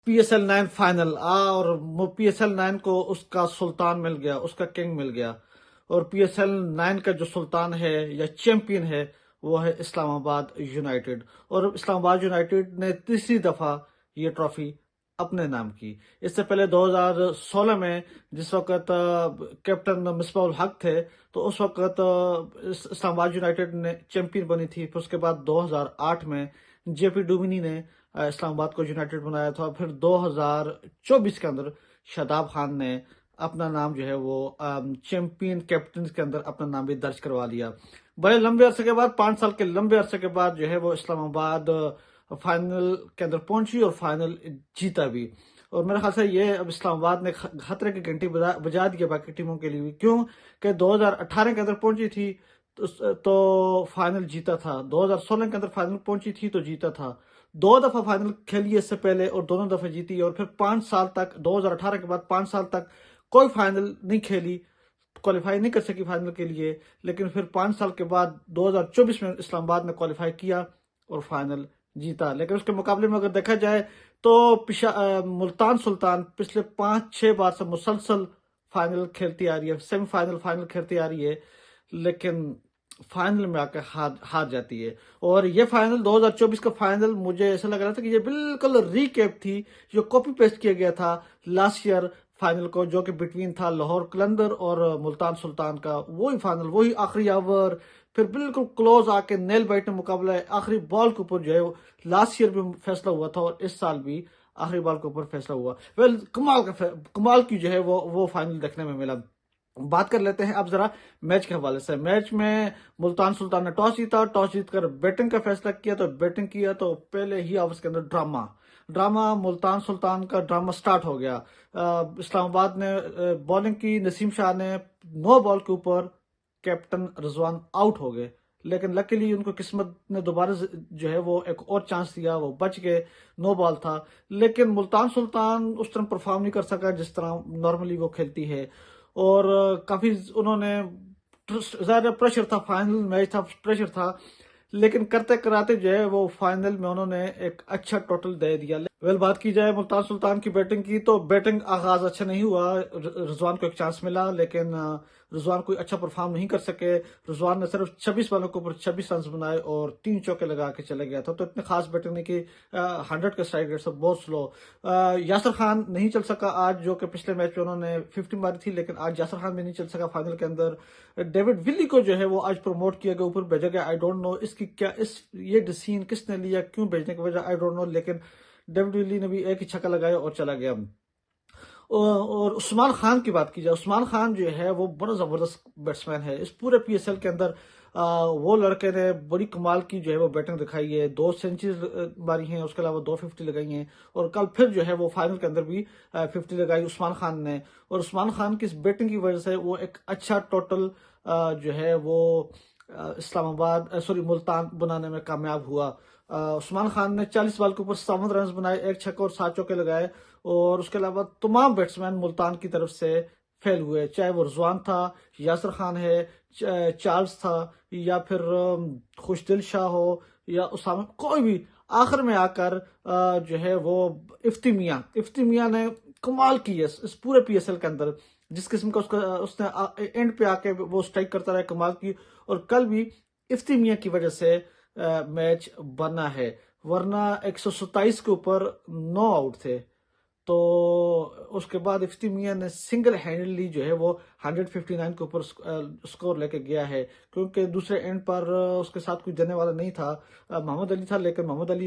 PSL 9 final और PSL 9 को उसका सुल्तान मिल गया, उसका किंग मिल गया। और PSL 9 का जो सुल्तान है या चैंपियन है वो है इस्लामाबाद यूनाइटेड। और इस्लामाबाद यूनाइटेड ने तीसरी दफा ये ट्रॉफी अपने नाम की। इससे पहले 2016 में जिस वक्त कैप्टन मिसबाउल हक थे, तो उस वक्त इस्लामाबाद यूनाइटेड ने चैंपियन बनी थी। फिर उसके बाद 2008 में JP डुमिनी ने इस्लामाबाद को यूनाइटेड बनाया था। फिर 2024 के अंदर शादाब खान ने अपना नाम जो है वो चैंपियन कैप्टन के अंदर अपना नाम भी दर्ज करवा लिया। बड़े लंबे अरसे के बाद, 5 साल के लंबे अरसे के बाद जो है वो इस्लामाबाद फाइनल के अंदर पहुंची और फाइनल जीता भी। और मेरे ख्याल से ये अब इस्लामाबाद ने खतरे की घंटी बजा दी है बाकी टीमों के लिए भी। क्यों कि 2018 के अंदर पहुंची थी तो फाइनल जीता था, 2016 के अंदर फाइनल पहुंची थी तो जीता था। 2 दफा फाइनल खेली इससे पहले और दोनों दफे जीती। और फिर 5 साल तक, 2018 के बाद 5 साल तक कोई फाइनल नहीं खेली, क्वालिफाई नहीं कर सकी फाइनल के लिए। लेकिन फिर 5 साल के बाद 2024 में इस्लामाबाद ने क्वालिफाई किया और फाइनल जीता। लेकिन उसके मुकाबले में अगर देखा जाए तो मुल्तान सुल्तान पिछले 5-6 बार से मुसलसल फाइनल खेलती आ रही है, सेमीफाइनल फाइनल खेलती आ रही है, लेकिन फाइनल में आकर हार हार जाती है। और ये फाइनल 2024 का फाइनल मुझे ऐसा लग रहा था कि ये बिल्कुल रिकैप थी, जो कॉपी पेस्ट किया गया था लास्ट ईयर फाइनल को, जो कि बिटवीन था लाहौर कलंदर और मुल्तान सुल्तान का। वही फाइनल, वही आखिरी ओवर, फिर बिल्कुल क्लोज आके नेल बाइटिंग मुकाबला है। आखिरी बॉल के ऊपर जो है लास्ट ईयर भी फैसला हुआ था और इस साल भी आखिरी बॉल के ऊपर फैसला हुआ। कमाल की जो है वो फाइनल देखने में मिला। बात कर लेते हैं अब जरा मैच के हवाले से। मैच में मुल्तान सुल्तान ने टॉस जीता, टॉस जीतकर बैटिंग का फैसला किया। तो बैटिंग किया तो पहले ही ओवर्स के अंदर ड्रामा ड्रामा मुल्तान सुल्तान का ड्रामा स्टार्ट हो गया। इस्लामाबाद ने बॉलिंग की, नसीम शाह ने 9 बॉल के ऊपर कैप्टन रिजवान आउट हो गए। लेकिन लकीली उनको किस्मत ने दोबारा जो है वो एक और चांस दिया, वो बच गए। 9 बॉल था, लेकिन मुल्तान सुल्तान उस तरह परफॉर्म नहीं कर सका जिस तरह नॉर्मली वो खेलती है। और काफी उन्होंने, ज्यादा प्रेशर था, फाइनल मैच था, प्रेशर था। लेकिन करते कराते जो है वो फाइनल में उन्होंने एक अच्छा टोटल दे दिया। बात की जाए मुल्तान सुल्तान की बैटिंग की, तो बैटिंग आगाज अच्छा नहीं हुआ। रिजवान को एक चांस मिला, लेकिन रिजवान कोई अच्छा परफॉर्म नहीं कर सके। रिजवान ने सिर्फ 26 बॉलों के ऊपर 26 रन बनाए और 3 चौके लगा के चले गया था। तो इतनी खास बैटिंग नहीं की। 100 का स्ट्राइक रेट से बहुत स्लो। यासर खान नहीं चल सका आज, जो कि पिछले मैच में उन्होंने 50 मारी थी, लेकिन आज यासर खान भी नहीं चल सका फाइनल के अंदर। डेविड विली को जो है वो आज प्रमोट किया गया, ऊपर भेजा गया। आई डोंट नो इसकी क्या, ये डिसीजन किसने लिया, क्यों भेजने की वजह, आई डोंट नो। लेकिन डेविड विली ने भी एक ही छक्का लगाया और चला गया। और उस्मान खान की बात की जाए, उस्मान खान जो है वो बड़ा जबरदस्त बैट्समैन है इस पूरे PSL के अंदर। वो लड़के ने बड़ी कमाल की जो है वो बैटिंग दिखाई है। 2 सेंचुरीज मारी हैं, उसके अलावा 250 लगाई हैं। और कल फिर जो है वो फाइनल के अंदर भी 50 लगाई उस्मान खान ने। और उस्मान खान की इस बैटिंग की वजह से वो एक अच्छा टोटल जो है वो इस्लामाबाद सॉरी मुल्तान बनाने में कामयाब हुआ। उस्मान खान ने 40 बॉल के ऊपर 57 रन बनाए, एक छक्का और 7 चौके लगाए। और उसके अलावा तमाम बैट्समैन मुल्तान की तरफ से फेल हुए, चाहे वो रिजवान था, यासर खान है, चार्ल्स था, या फिर खुशदिल शाह हो, या उसामा, कोई भी। आखिर में आकर जो है वो इफ्ती मियां ने कमाल की है इस पूरे PSL के अंदर। जिस किस्म का उसने एंड पे आके वो स्ट्राइक करता रहा, कमाल की। और कल भी इफ्ती मियां की वजह से मैच बना है, वरना 127 के ऊपर 9 आउट थे। तो उसके बाद इफ्ती मियां ने सिंगल हैंडली जो है वो 159 के ऊपर स्कोर लेके गया है। क्योंकि दूसरे एंड पर उसके साथ कोई देने वाला नहीं था। मोहम्मद अली था, लेकिन मोहम्मद अली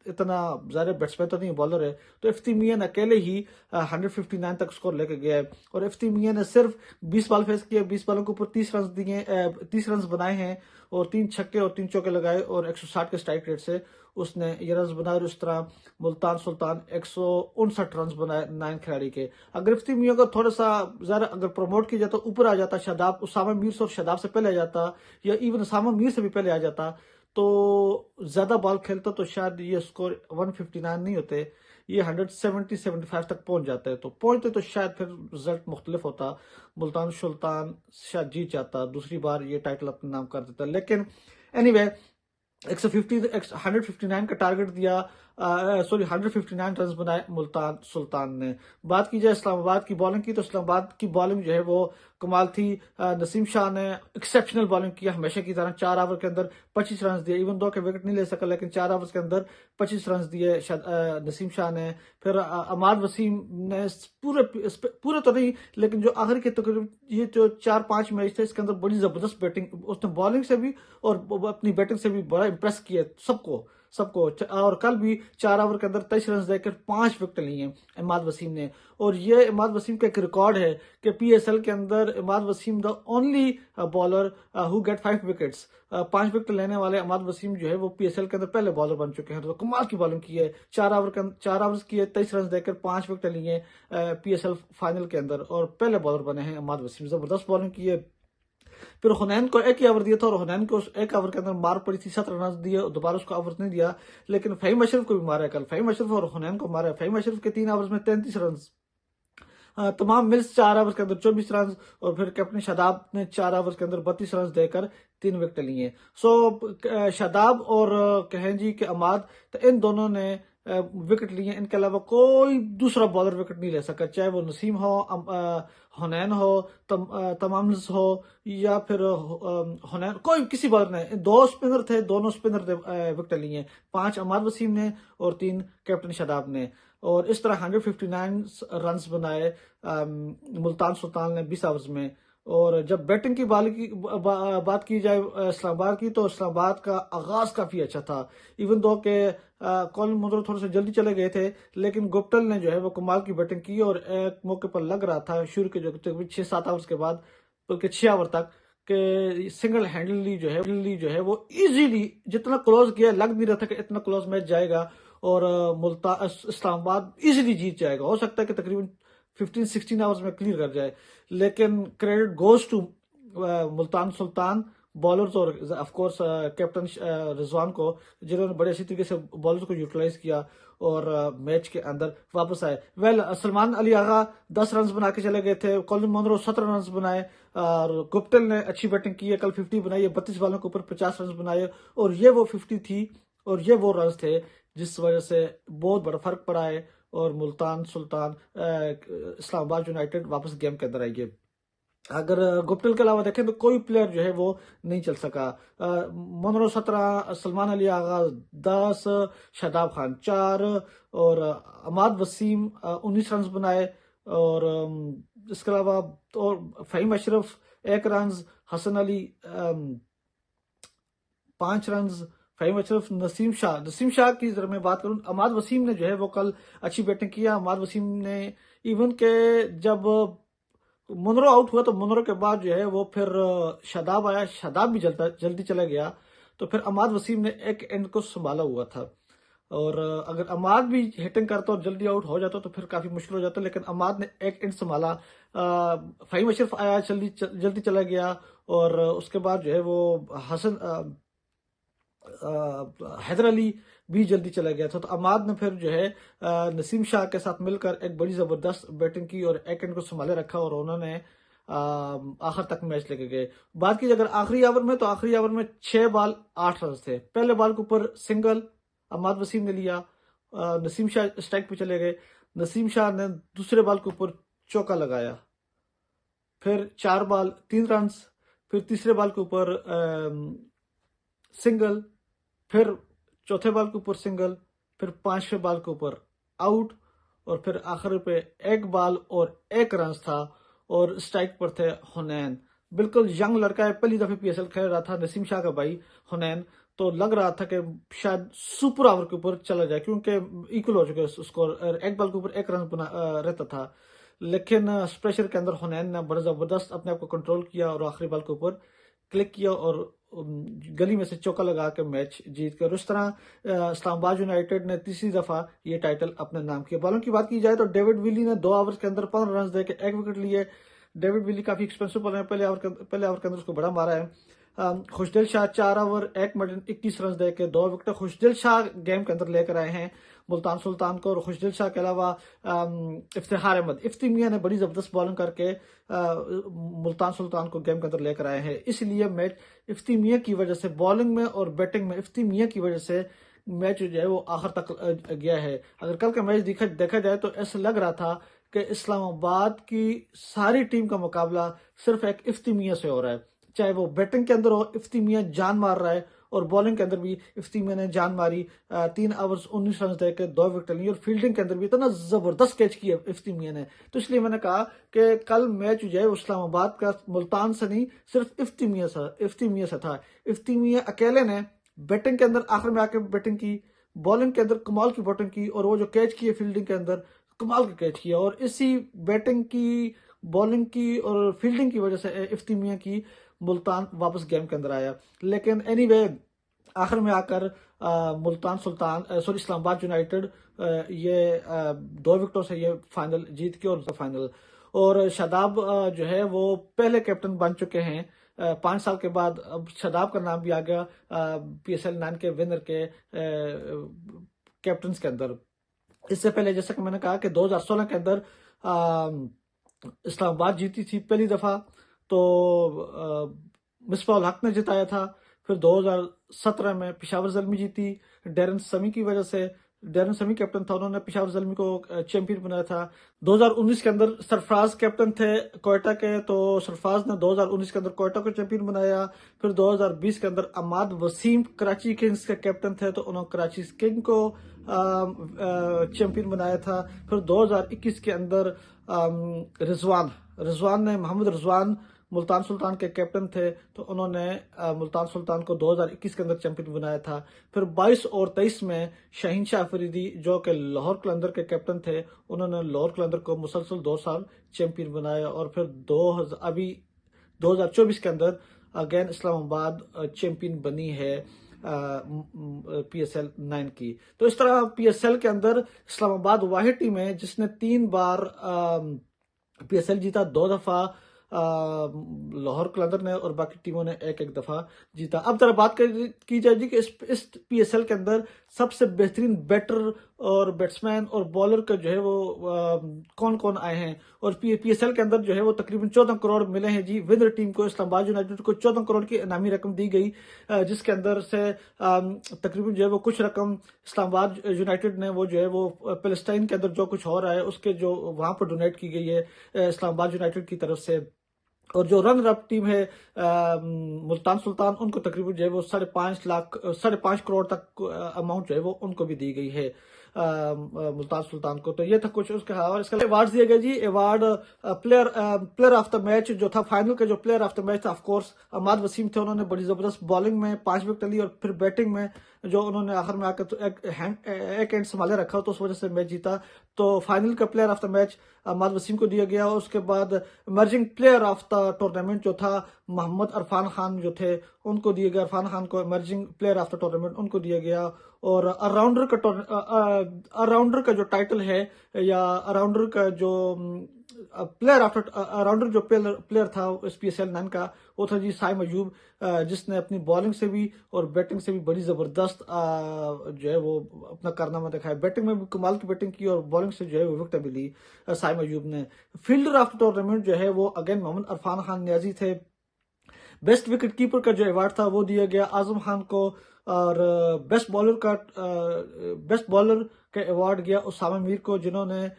इतना ज्यादा बैट्समैन तो नहीं, बॉलर है। तो इफ्ती मियां अकेले ही 159 तक स्कोर लेके गया है। और इफ्ती मियां ने सिर्फ 20 बॉल फेस किए, 20 बॉलों के ऊपर 30 रन दिए, 30 रन बनाए हैं। और 3 छक्के और 3 चौके लगाए और 160 के स्ट्राइक रेट से उसने ये रन बनाए। और उस तरह मुल्तान सुल्तान 159 रन बनाए 9 खिलाड़ी के। अगर इफ्ती मियां को थोड़ा सा ज्यादा अगर प्रमोट किया जाता, ऊपर आ जाता, शादाब, उसामा मीर से और शादाब से पहले आ जाता, या इवन उसामा मीर से भी पहले आ जाता, तो ज्यादा बॉल खेलता, तो शायद ये स्कोर 159 नहीं होते, ये 170-75 तक पहुंच जाते हैं। तो पहुंचते तो शायद फिर रिजल्ट मुख्तलिफ होता, मुल्तान सुल्तान शायद जीत जाता, दूसरी बार ये टाइटल अपने नाम कर देता। लेकिन एनीवे 159 का टारगेट दिया सॉरी 159 रन बनाए मुल्तान सुल्तान ने। बात की जाए इस्लामाबाद की बॉलिंग की, तो इस्लामाबाद की बॉलिंग जो है वो कमाल थी। नसीम शाह ने एक्सेप्शनल बॉलिंग किया हमेशा की तरह, 4 ओवर के अंदर 25 रन दिए। इवन दो के विकेट नहीं ले सका, लेकिन 4 ओवर के अंदर 25 रन दिए नसीम शाह ने। फिर अमाद वसीम ने पूरे पूरे तो नहीं, लेकिन जो आखिर के तकरीबन ये जो 4-5 मैच थे, इसके अंदर बड़ी जबरदस्त बैटिंग उसने बॉलिंग से भी और अपनी बैटिंग से भी बड़ा इंप्रेस किया सबको सबको। और कल भी 4 ओवर के अंदर 23 रन देकर 5 विकेट लिए इमाद वसीम ने। और ये इमाद वसीम का एक रिकॉर्ड है कि पीएसएल के अंदर Imad Wasim the only bowler who get 5 wickets. 5 wicket लेने वाले इमाद वसीम जो है वो पीएसएल के अंदर पहले बॉलर बन चुके हैं। तो कमाल की बॉलिंग की है, 4 ओवर किए, 23 रन देकर 5 विकेट लिए पीएसएल फाइनल के अंदर, और पहले बॉलर बने हैं इमाद वसीम। जबरदस्त बॉलिंग की है। फिर हुनैन को एक ही ओवर दिया था, और हुनैन को उस एक ओवर के अंदर मार पड़ी थी, 17 रन दिए, दोबारा उसको ओवर नहीं दिया। लेकिन फहीम अशरफ को भी मारा है कल, फहीम अशरफ और हुनैन को मारा है। फहीम अशरफ के 3 ओवर में 33 रन, तमाम मिल्स 4 ओवर के अंदर 24 रन, और फिर कैप्टन शादाब ने 4 ओवर के अंदर 32 रन देकर 3 विकेट लिए। सो शादाब और कहें जी के अमाद, तो इन दोनों ने विकेट लिए। इनके अलावा कोई दूसरा बॉलर विकेट नहीं ले सका, चाहे वो नसीम हो, हुनैन हो, तमाम्स हो, या फिर हुनैन, कोई किसी बॉलर ने। 2 स्पिनर थे, दोनों स्पिनर ने विकेट लिए, 5 अमाद वसीम ने और 3 कैप्टन शादाब ने। और इस तरह 159 रन बनाए मुल्तान सुल्तान ने 20 ओवर्स में। और जब बैटिंग की बात की जाए इस्लामाबाद की, तो इस्लामाबाद का आगाज काफी अच्छा था। इवन दो के कॉलिन मुंद्रो थोड़े से जल्दी चले गए थे, लेकिन गुप्टल ने जो है वो कमाल की बैटिंग की। और एक मौके पर लग रहा था शुरू के जो 6-7 ओवर्स के बाद, बल्कि 6 ओवर तक, के सिंगल हैंडली जो है वो इजीली, जितना क्लोज किया लग नहीं रहा था कि इतना क्लोज मैच जाएगा, और मुल्तान इस्लामाबाद इजीली जीत जाएगा। हो सकता है कि तकरीबन 15-16 आवर्स में क्लियर कर जाए, लेकिन credit goes to Multan Sultan bowlers और ऑफ कोर्स कैप्टन रिजवान को, जिन्होंने बड़े अच्छी तरीके से बॉलर्स को यूटिलाइज किया और मैच के अंदर वापस आए। सलमान अली आगा 10 रन बना के चले गए थे, कॉलिन मुंद्रो 17 रन बनाए, और गुप्टिल ने अच्छी बैटिंग की है, कल 50 बनाई है, 32 बॉलों के ऊपर 50 रन बनाए, और ये वो 50 थी और ये वो रन थे जिस वजह से बहुत बड़ा फर्क पड़ा है, और मुल्तान सुल्तान इस्लामाबाद यूनाइटेड वापस गेम के अंदर आई है। अगर गुप्टिल के अलावा देखें तो कोई प्लेयर जो है वो नहीं चल सका। मुंद्रो 17, सलमान अली आगा 10, शादाब खान 4, और अमाद वसीम 19 रन बनाए, और इसके अलावा और फहीम अशरफ 1 रन, हसन अली 5 रन, फहीम अशरफ, नसीम शाह की जरा मैं बात करूं, अमाद वसीम ने जो है वो कल अच्छी बैटिंग किया। अमाद वसीम ने इवन के जब मुनरो आउट हुआ, तो मुनरो के बाद जो है वो फिर शादाब आया, शादाब भी जल्दी चला गया, तो फिर अमाद वसीम ने एक एंड को संभाला हुआ था। और अगर अमाद भी हिटिंग करता और जल्दी आउट हो जाता तो फिर काफी मुश्किल हो जाता, लेकिन अमाद ने एक एंड संभाला। फहीम अशरफ आया, जल्दी चला गया, और उसके बाद जो है वो हसन हैदर अली भी जल्दी चला गया था। तो अमाद ने फिर जो है नसीम शाह के साथ मिलकर एक बड़ी जबरदस्त बैटिंग की और एक एंड को संभाले रखा, और उन्होंने आखिर तक मैच लेके गए। बात की अगर आखिरी ओवर में, तो आखिरी ओवर में 6 बॉल 8 रन थे। पहले बॉल के ऊपर सिंगल अमाद वसीम ने लिया, नसीम शाह स्ट्राइक पे चले गए। नसीम शाह ने दूसरे बॉल के ऊपर चौका लगाया, फिर 4 बॉल 3 रन, फिर तीसरे बॉल के ऊपर सिंगल, फिर चौथे बॉल के ऊपर सिंगल, फिर 5वें बॉल के ऊपर आउट, और फिर आखिर पे 1 बॉल और 1 रन था, और स्ट्राइक पर थे हुनैन। बिल्कुल यंग लड़का है, पहली दफे पीएसएल खेल रहा था, नसीम शाह का भाई हुनैन। तो लग रहा था कि शायद सुपर ओवर के ऊपर चला जाए, क्योंकि इक्वल हो चुके स्कोर, 1 बॉल के ऊपर 1 रन रहता था। लेकिन प्रेशर के अंदर हुनैन ने बड़ा जबरदस्त अपने आप को कंट्रोल किया, और आखिरी बॉल के ऊपर क्लिक किया, और गली में से चौका लगा के मैच जीत कर इस तरह इस्लामाबाद यूनाइटेड ने तीसरी दफा ये टाइटल अपने नाम किया। बॉलिंग की बात की जाए तो डेविड विली ने 2 ओवर्स के अंदर 15 रन देके 1 विकेट लिए। डेविड विली काफी एक्सपेंसिव बॉलर है, पहले ओवर के अंदर उसको बड़ा मारा है। खुशदिल शाह 4 ओवर 1 मिनट 21 रन देके 2 विकेट खुशदिल शाह गेम के अंदर लेकर आए हैं मुल्तान सुल्तान को। और खुशदिल शाह के अलावा इफ्तिखार अहमद, इफ्ती मियां ने बड़ी जबरदस्त बॉलिंग करके मुल्तान सुल्तान को गेम के अंदर लेकर आए हैं। इसलिए मैच इफ्ती मियां की वजह से, बॉलिंग में और बैटिंग में इफ्ती मियां की वजह से मैच जो है वो आखिर तक गया है। अगर कल का मैच देखा जाए तो ऐसा लग रहा था कि इस्लामाबाद की सारी टीम का मुकाबला सिर्फ एक इफ्ती मियां से हो रहा है। चाहे वो बैटिंग के अंदर हो, इफ्ती मियां जान मार रहा है, और बॉलिंग के अंदर भी इफ्ती मियां ने जान मारी। 3 ओवर 19 रन देकर 2 विकेट ली, और फील्डिंग के अंदर भी इतना जबरदस्त कैच किया इफ्ती मियां ने। तो इसलिए मैंने कहा कि कल मैच जो है इस्लामाबाद का मुल्तान से नहीं, सिर्फ इफ्ती मियां से था। इफ्ती मियां अकेले ने बैटिंग के अंदर आखिर में आके बैटिंग की, बॉलिंग के अंदर कमाल की बैटिंग की, और वो जो कैच किए फील्डिंग के अंदर कमाल का कैच किया। और इसी बैटिंग की, बॉलिंग की और फील्डिंग की वजह से इफ्ती मियां की मुल्तान वापस गेम के अंदर आया। लेकिन एनीवे आखिर में आकर मुल्तान सुल्तान सॉरी इस्लामाबाद यूनाइटेड ये 2 विकेटों से ये फाइनल जीत के, और फाइनल। और शादाब जो है वो पहले कैप्टन बन चुके हैं 5 साल के बाद। अब शादाब का नाम भी आ गया PSL 9 के विनर के कैप्टन के अंदर। इससे पहले जैसा कि मैंने कहा कि 2016 के अंदर इस्लामाबाद जीती थी पहली दफा, तो मिसबाह हक ने जिताया था। फिर 2017 में पेशावर ज़ल्मी जीती डेरन समी की वजह से। डेरन समी कैप्टन था, उन्होंने पेशावर ज़ल्मी को चैंपियन बनाया था। 2019 के अंदर सरफराज कैप्टन थे कोयटा के, तो सरफराज ने 2019 के अंदर कोयटा को चैंपियन बनाया। फिर 2020 के अंदर अमाद वसीम कराची किंग्स के कैप्टन थे, तो उन्होंने कराची किंग को चैंपियन बनाया था। फिर 2021 के अंदर रिजवान ने, मोहम्मद रिजवान मुल्तान सुल्तान के कैप्टन थे, तो उन्होंने मुल्तान सुल्तान को 2021 के अंदर चैंपियन बनाया था। फिर 22 और 23 में शाहीन शाह अफरीदी जो कि लाहौर कलंदर के कैप्टन थे, उन्होंने लाहौर कलंदर को मुसलसल 2 साल चैंपियन बनाया। और फिर अभी 2024 के अंदर अगेन इस्लामाबाद चैंपियन बनी है PSL 9 की। तो इस तरह PSL के अंदर इस्लामाबाद वाहिद टीम है जिसने 3 बार PSL जीता, 2 दफा लाहौर कलंदर ने, और बाकी टीमों ने एक एक दफा जीता। अब जरा बात की जाएगी कि इस PSL के अंदर सबसे बेहतरीन बैटर और बैट्समैन और बॉलर का जो है वो कौन कौन आए हैं। और PSL के अंदर जो है वो तकरीबन 14 करोड़ मिले हैं जी विनर टीम को। इस्लामाबाद यूनाइटेड को 14 करोड़ की इनामी रकम दी गई, जिसके अंदर से तकरीबन जो है वो कुछ रकम इस्लामाबाद यूनाइटेड ने वो जो है वो पैलेस्टाइन के अंदर जो कुछ हो रहा है उसके जो वहां पर डोनेट की गई है इस्लामाबाद यूनाइटेड की तरफ से। और जो रनर अप टीम है मुल्तान सुल्तान, उनको तकरीबन जो है वो 5.5 करोड़ तक अमाउंट जो है वो उनको भी दी गई है मुल्तान सुल्तान को। तो ये था कुछ उसके और इसके अवार्ड दिए गए जी। Award player of the match जो था, फाइनल का जो प्लेयर ऑफ द मैच था, ऑफ कोर्स अमाद वसीम थे। उन्होंने बड़ी जबरदस्त बॉलिंग में 5 विकेट ली, और फिर बैटिंग में जो उन्होंने आखिर में आकर तो एक एंड संभाले रखा, तो उस वजह से मैच जीता। तो फाइनल का player of the match Imad Wasim को दिया गया। और उसके बाद emerging player of the tournament जो था मोहम्मद इरफान खान जो थे उनको दिया गया। इरफान खान को emerging player of the tournament उनको दिया गया। और ऑलराउंडर का जो टाइटल है, या ऑलराउंडर का जो प्लेयर आफ्टर ऑलराउंडर जो प्लेयर था इस PSL 9 का, वो था जी साइम अयूब, जिसने अपनी बॉलिंग से भी और बैटिंग से भी बड़ी जबरदस्त जो है वो अपना कारनामा दिखाया। बैटिंग में भी कमाल की बैटिंग की, और बॉलिंग से जो है वो विकेट भी ली साइम अयूब ने। फील्डर ऑफ द टूर्नामेंट जो है वो अगेन मोहम्मद इरफान खान नियाजी थे। बेस्ट विकेट कीपर का जो अवार्ड था वो दिया गया आजम खान को। और बेस्ट बॉलर का अवार्ड गया उसामा मीर को, जिन्होंने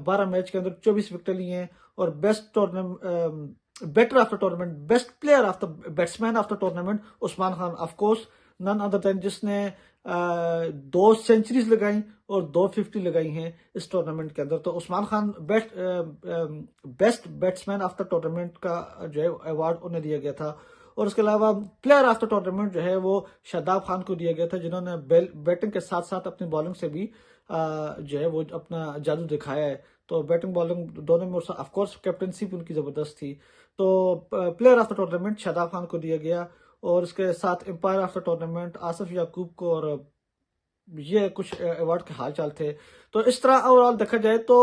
12 मैच के अंदर 24 विकेट लिए हैं। और best batter of the tournament, best player of the batsman of the tournament Usman Khan, of course none other than, जिसने 2 सेंचुरीज लगाई और 2 50 लगाई हैं इस टूर्नामेंट के अंदर। तो Usman Khan best batsman of the tournament का जो है अवार्ड उन्हें दिया गया था। और उसके अलावा प्लेयर ऑफ द टूर्नामेंट जो है वो शादाब खान को दिया गया था, जिन्होंने बैटिंग के साथ साथ अपनी बॉलिंग से भी जो है वो अपना जादू दिखाया है। तो बैटिंग बॉलिंग दोनों में ऑफ कोर्स कैप्टनसी भी उनकी जबरदस्त थी। तो player of the tournament Shadab Khan को दिया गया, और इसके साथ umpire of the tournament Asif Yaqoob को। और ये कुछ अवार्ड के हाल चाल थे। तो इस तरह ओवरऑल देखा जाए तो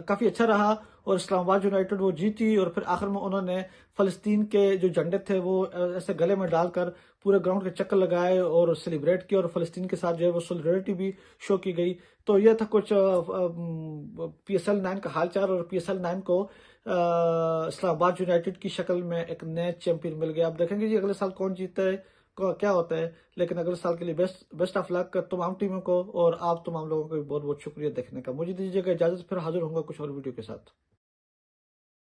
काफी अच्छा रहा, और इस्लामाबाद यूनाइटेड वो जीती। और फिर आखिर में उन्होंने फलस्तीन के जो झंडे थे वो ऐसे गले में डालकर पूरे ग्राउंड के चक्कर लगाए और सेलिब्रेट किया, और फलस्तीन के साथ जो है वो सोलिडरिटी भी शो की गई। तो यह था कुछ PSL 9 का हालचाल। और PSL 9 को इस्लामाबाद यूनाइटेड की शक्ल में एक नया चैंपियन मिल गया। अब देखेंगे जी अगले साल कौन जीतता है, क्या होता है, लेकिन अगले साल के लिए बेस्ट ऑफ लक तमाम टीमों को, और आप तमाम लोगों को बहुत बहुत शुक्रिया देखने का। मुझे दीजिएगा इजाजत, फिर हाजिर होंगे कुछ और वीडियो के साथ।